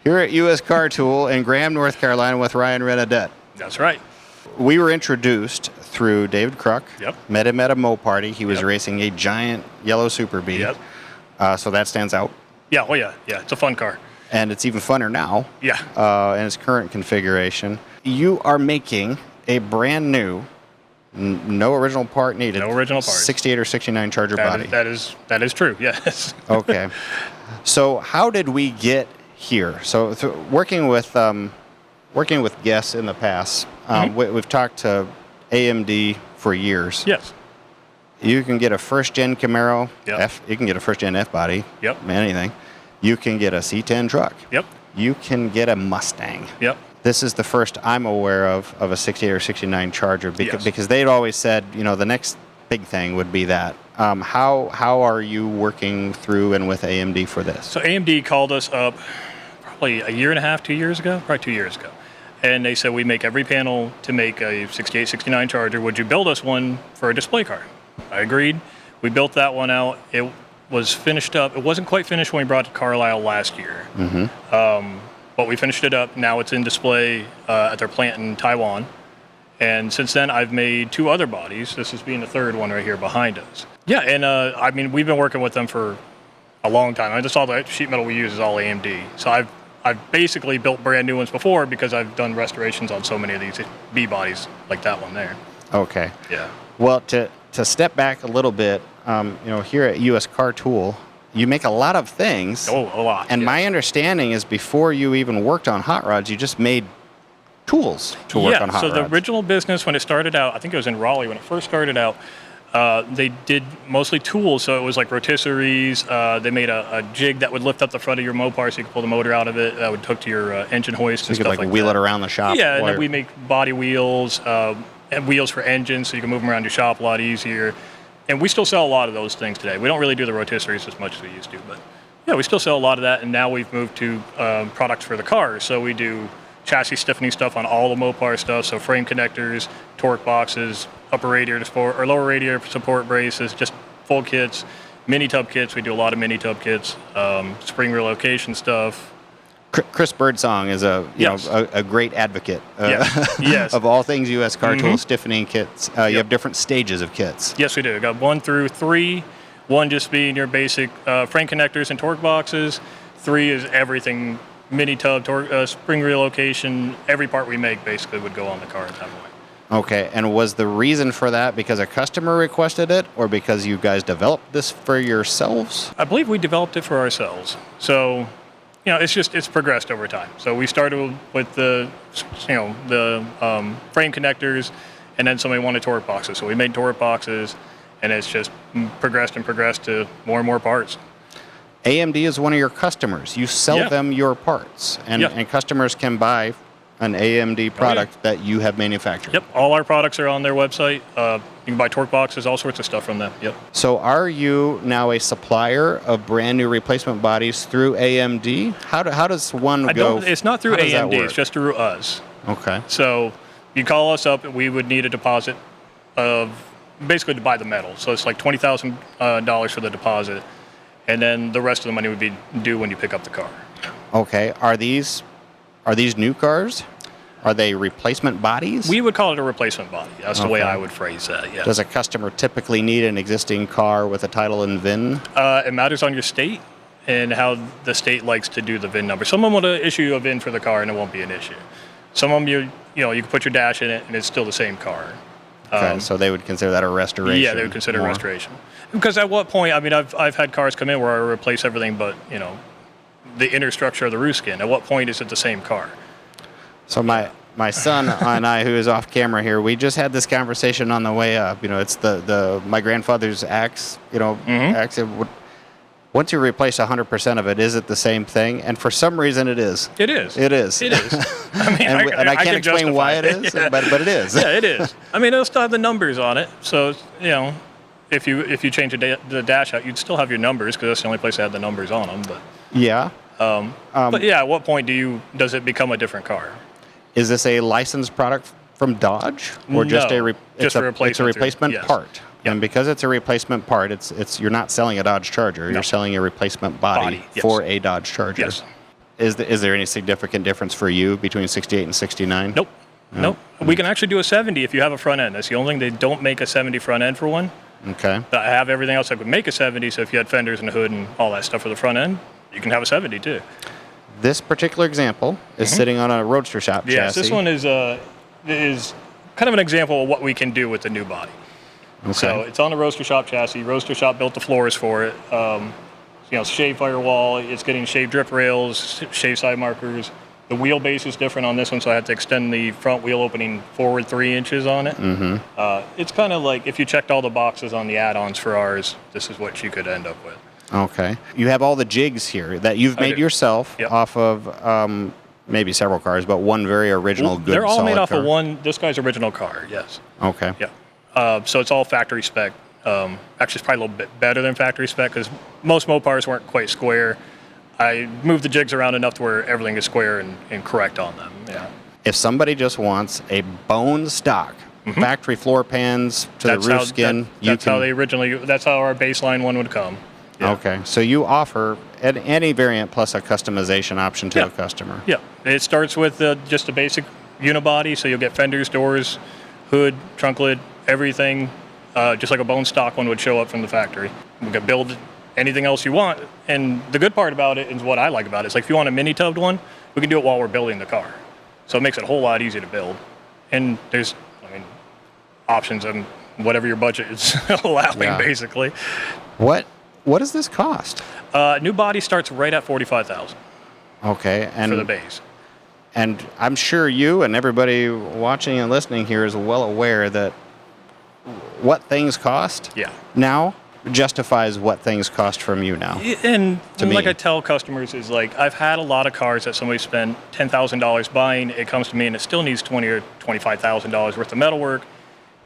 Here at U.S. Car Tool in Graham, North Carolina with Ryan Renadette. That's right. We were introduced through David Kruk. Yep. Met him at a Mo party. He was Yep. racing a giant yellow Super Bee. Yep. So that stands out. Yeah, well, yeah. It's a fun car. And it's even funner now. Yeah. In its current configuration. You are making a brand new, no original part needed. No original parts. 68 or 69 Charger body. That is true, yes. Okay. So how did we get here? So working with guests in the past, we've talked to AMD for years. Yes. You can get a first-gen Camaro. Yep. You can get a first-gen F-body. Yep. Anything. You can get a C10 truck. Yep. You can get a Mustang. Yep. This is the first I'm aware of a 68 or 69 Charger Yes. because they'd always said, the next big thing would be that. How are you working through and with AMD for this? So AMD called us up probably a year and a half, 2 years ago, probably 2 years ago. And they said, we make every panel to make a 68, 69 Charger. Would you build us one for a display car? I agreed. We built that one out. It was finished up. It wasn't quite finished when we brought it to Carlisle last year. Mm-hmm. But we finished it up. Now it's in display at their plant in Taiwan. And since then, I've made 2 other bodies. This is being the third one right here behind us. Yeah, and we've been working with them for a long time. All the sheet metal we use is all AMD. So I've basically built brand new ones before because I've done restorations on so many of these B bodies, like that one there. Okay. Yeah. Well, to step back a little bit, here at U.S. Car Tool, you make a lot of things. Oh, a lot. And yes. my understanding is before you even worked on hot rods, you just made tools to work on hot rods. So the original business, when it started out, I think it was in Raleigh when it first started out, they did mostly tools. So it was like rotisseries. They made a jig that would lift up the front of your Mopar so you could pull the motor out of it. That would hook to your engine hoist So and you stuff could like wheel that. it around the shop. Yeah, and then we make body wheels and wheels for engines so you can move them around your shop a lot easier. And we still sell a lot of those things today. We don't really do the rotisseries as much as we used to, but yeah, we still sell a lot of that. And now we've moved to products for the cars. So we do chassis stiffening stuff on all the Mopar stuff. So frame connectors, torque boxes, upper radiator support or lower radiator support braces, just full kits, mini tub kits. We do a lot of mini tub kits, spring relocation stuff. Chris Birdsong is a great advocate Yes. of all things U.S. Car Tool stiffening kits. You have different stages of kits. Yes, we do. We got 1 through 3. 1 just being your basic frame connectors and torque boxes. 3 is everything, mini tub, spring relocation. Every part we make basically would go on the car at that point. Okay, and was the reason for that because a customer requested it or because you guys developed this for yourselves? I believe we developed it for ourselves. So, it's progressed over time. So we started with the frame connectors, and then somebody wanted torque boxes. So we made torque boxes, and it's just progressed to more and more parts. AMD is one of your customers. You sell them your parts, and customers can buy an AMD product that you have manufactured. Yep, all our products are on their website. You can buy torque boxes, all sorts of stuff from them. Yep. So are you now a supplier of brand new replacement bodies through AMD? How does one go? It's not through AMD, it's just through us. Okay. So you call us up, and we would need a deposit of basically to buy the metal. So it's like $20,000 for the deposit, and then the rest of the money would be due when you pick up the car. Okay. Are these new cars? Are they replacement bodies? We would call it a replacement body. That's the way I would phrase that, yeah. Does a customer typically need an existing car with a title and VIN? It matters on your state and how the state likes to do the VIN number. Some of them will issue a VIN for the car and it won't be an issue. Some of them, you can put your dash in it and it's still the same car. Okay, so they would consider that a restoration? Yeah, they would consider a restoration. Because at what point, I've had cars come in where I replace everything but, the inner structure of the roof skin. At what point is it the same car? So my son and I, who is off camera here, we just had this conversation on the way up. It's my grandfather's axe. Axe. Once you replace 100% of it, is it the same thing? And for some reason, it is. It is. It is. It is. I can't explain why it is, but it is. Yeah, it is. It'll still have the numbers on it. So if you change the dash out, you'd still have your numbers because that's the only place that had the numbers on them. But yeah. But yeah, at what point does it become a different car? Is this a licensed product from Dodge, or just a replacement part? Yep. And because it's a replacement part, you're not selling a Dodge Charger. No. You're selling a replacement body for a Dodge Charger. Yes. Is there any significant difference for you between 68 and 69? Nope. Nope. We can actually do a 70 if you have a front end. That's the only thing. They don't make a 70 front end for one. Okay. But I have everything else that would make a 70, so if you had fenders and a hood and all that stuff for the front end, you can have a 70 too. This particular example is sitting on a Roadster Shop chassis. Yes, this one is kind of an example of what we can do with the new body. Okay. So it's on the Roadster Shop chassis. Roadster Shop built the floors for it. Shaved firewall. It's getting shaved drip rails, shaved side markers. The wheelbase is different on this one, so I had to extend the front wheel opening forward 3 inches on it. It's kind of like if you checked all the boxes on the add-ons for ours, this is what you could end up with. Okay. You have all the jigs here that you've made yourself off of maybe several cars, but one very original, good, they're all solid made off car. of one, this guy's original car, yes. Okay. Yeah. So it's all factory spec. Actually, it's probably a little bit better than factory spec because most Mopars weren't quite square. I moved the jigs around enough to where everything is square and correct on them. Yeah. If somebody just wants a bone stock, factory floor pans to the roof skin, that's how our baseline one would come. Yeah. Okay. So you offer any variant plus a customization option to a customer. Yeah. It starts with just a basic unibody, so you'll get fenders, doors, hood, trunk lid, everything, just like a bone stock one would show up from the factory. We can build anything else you want. And the good part about it is what I like about it. It's like if you want a mini tubbed one, we can do it while we're building the car. So it makes it a whole lot easier to build. And there's, options on whatever your budget is allowing, basically. What does this cost? New body starts right at $45,000. Okay, and for the base. And I'm sure you and everybody watching and listening here is well aware that what things cost now justifies what things cost from you now. And like me. I tell customers is like, I've had a lot of cars that somebody spent $10,000 buying. It comes to me and it still needs $20,000 or $25,000 worth of metal work.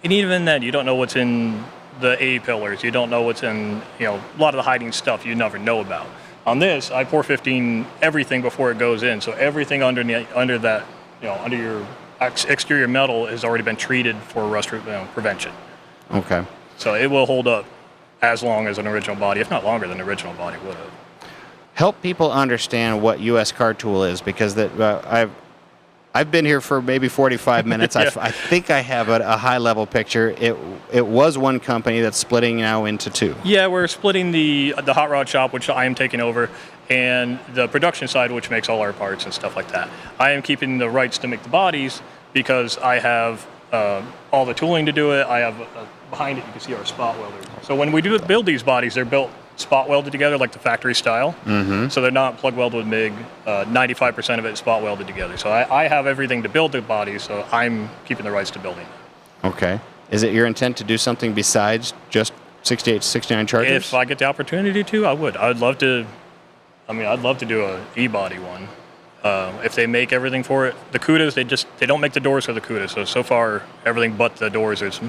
And even then, you don't know what's in the A-pillars. You don't know what's in, a lot of the hiding stuff you never know about. On this, I pour 15 everything before it goes in. So everything under that, under your exterior metal has already been treated for rust prevention. Okay. So it will hold up as long as an original body, if not longer than the original body would have. Help people understand what U.S. Car Tool is, because I've been here for maybe 45 minutes. I think I have a high-level picture. It was one company that's splitting now into two. Yeah, we're splitting the hot rod shop, which I am taking over, and the production side, which makes all our parts and stuff like that. I am keeping the rights to make the bodies because I have all the tooling to do it. I have behind it, you can see our spot welder. So when we build these bodies, they're built spot welded together like the factory style. So they're not plug welded with MIG. 95% of it is spot welded together. So I have everything to build the bodies, so I'm keeping the rights to building them. Okay. Is it your intent to do something besides just 68 to 69 Chargers? If I get the opportunity to, I would. I'd love to do a E-body one. If they make everything for it. The Cudas, they don't make the doors for the Cuda. So far, everything but the doors is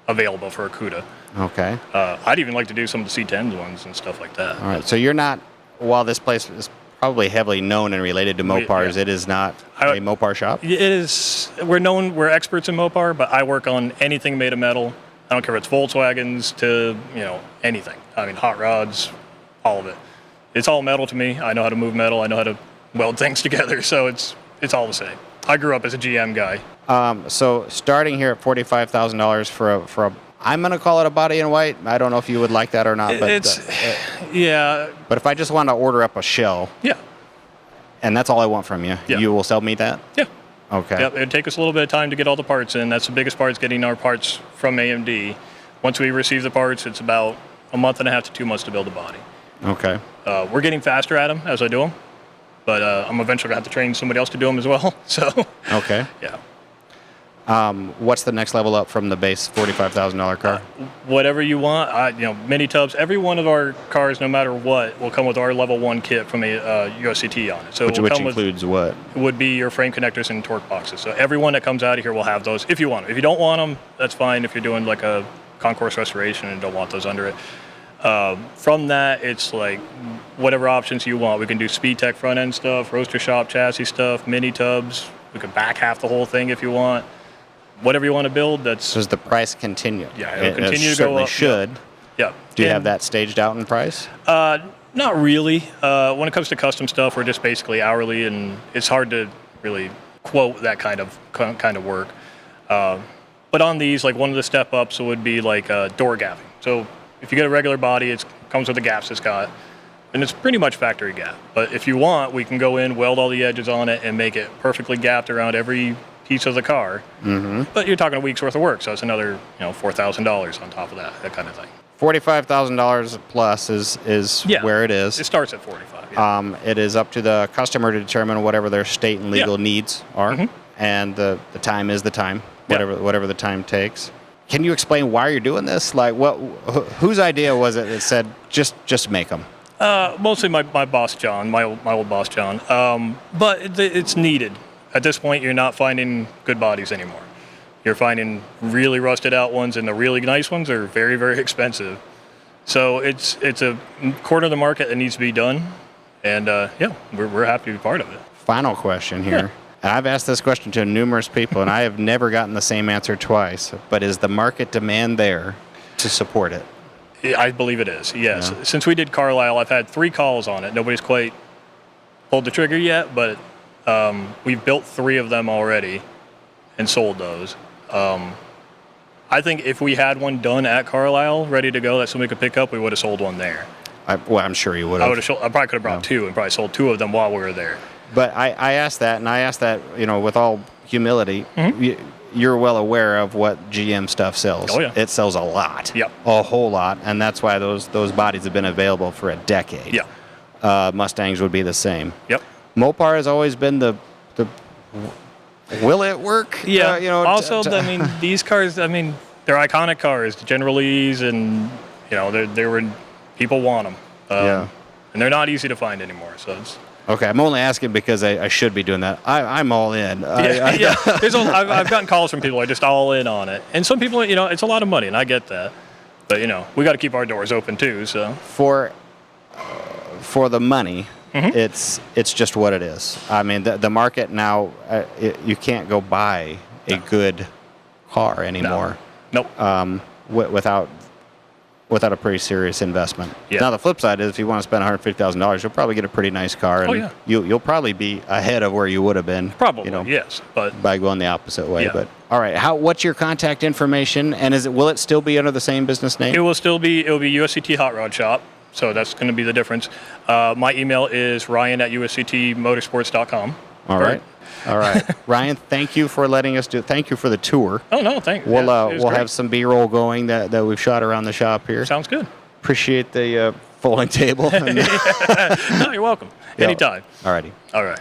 available for a Cuda. Okay. I'd even like to do some of the C10s ones and stuff like that. All right. So you're not, while this place is probably heavily known and related to Mopars, it is not a Mopar shop? It is. We're experts in Mopar, but I work on anything made of metal. I don't care if it's Volkswagens to, anything. Hot rods, all of it. It's all metal to me. I know how to move metal. I know how to weld things together. So it's all the same. I grew up as a GM guy. So starting here at $45,000 for a, I'm going to call it a body in white. I don't know if you would like that or not. But, But if I just want to order up a shell. Yeah. And that's all I want from you. Yeah. You will sell me that? Yeah. Okay. Yep. It'd take us a little bit of time to get all the parts in. That's the biggest part, is getting our parts from AMD. Once we receive the parts, it's about a month and a half to 2 months to build the body. Okay. We're getting faster at them as I do them. But I'm eventually going to have to train somebody else to do them as well. So. Okay. Yeah. What's the next level up from the base $45,000 car? Whatever you want. Mini tubs. Every one of our cars, no matter what, will come with our level 1 kit from a USCT on it. So which includes what? Would be your frame connectors and torque boxes. So every one that comes out of here will have those if you want them. If you don't want them, that's fine. If you're doing like a concourse restoration and don't want those under it. From that, it's like whatever options you want. We can do speed tech front end stuff, roaster shop chassis stuff, mini tubs. We can back half the whole thing if you want. Whatever you want to build, that's... So does the price continue? Yeah, it'll continue to go up. Should. Yeah. Do you have that staged out in price? Not really. When it comes to custom stuff, we're just basically hourly, and it's hard to really quote that kind of work. But on these, like one of the step ups would be like door gapping. So if you get a regular body, it comes with the gaps it's got, and it's pretty much factory gap. But if you want, we can go in, weld all the edges on it, and make it perfectly gapped around every piece of the car. Mm-hmm. But you're talking a week's worth of work, so it's another $4,000 on top of that kind of thing. $45,000 plus is where it is. It starts at 45. Yeah. It is up to the customer to determine whatever their state and legal needs are, and the time is the time, whatever the time takes. Can you explain why you're doing this? Like, whose idea was it that said just make them? Mostly my boss John, my old boss John. But it's needed. At this point, you're not finding good bodies anymore. You're finding really rusted out ones, and the really nice ones are very, very expensive. So it's a quarter of the market that needs to be done, and we're happy to be part of it. Final question here. Yeah. And I've asked this question to numerous people, and I have never gotten the same answer twice. But is the market demand there to support it? I believe it is, yes. Yeah. Since we did Carlisle, I've had 3 calls on it. Nobody's quite pulled the trigger yet, but we've built 3 of them already and sold those. I think if we had one done at Carlisle, ready to go, that somebody could pick up, we would have sold one there. I'm sure you would have. I probably could have brought 2 and probably sold 2 of them while we were there. But I asked that, with all humility. Mm-hmm. You're well aware of what GM stuff sells. Oh, yeah. It sells a lot. Yep. A whole lot, and that's why those bodies have been available for a decade. Yeah. Mustangs would be the same. Yep. Mopar has always been the will it work? Yeah. Also, these cars, they're iconic cars, the General E's, and people want them. And they're not easy to find anymore. So it's okay. I'm only asking because I should be doing that. I'm all in. I've gotten calls from people who are just all in on it, and some people, it's a lot of money, and I get that. But we got to keep our doors open too. So for the money. Mm-hmm. It's just what it is. I mean, the market now, you can't go buy a good car anymore. No. Nope. Without a pretty serious investment. Yeah. Now the flip side is, if you want to spend $150,000, you'll probably get a pretty nice car, and you'll probably be ahead of where you would have been. Probably, yes, but by going the opposite way. Yeah. But all right, what's your contact information, and will it still be under the same business name? It will still be. It'll be USCT Hot Rod Shop. So that's going to be the difference. My email is ryan@usctmotorsports.com. All right. Ryan, thank you for letting us thank you for the tour. Oh, no, thank you. We'll have some B-roll going that we've shot around the shop here. Sounds good. Appreciate the folding table. No, you're welcome. Anytime. All righty. All right.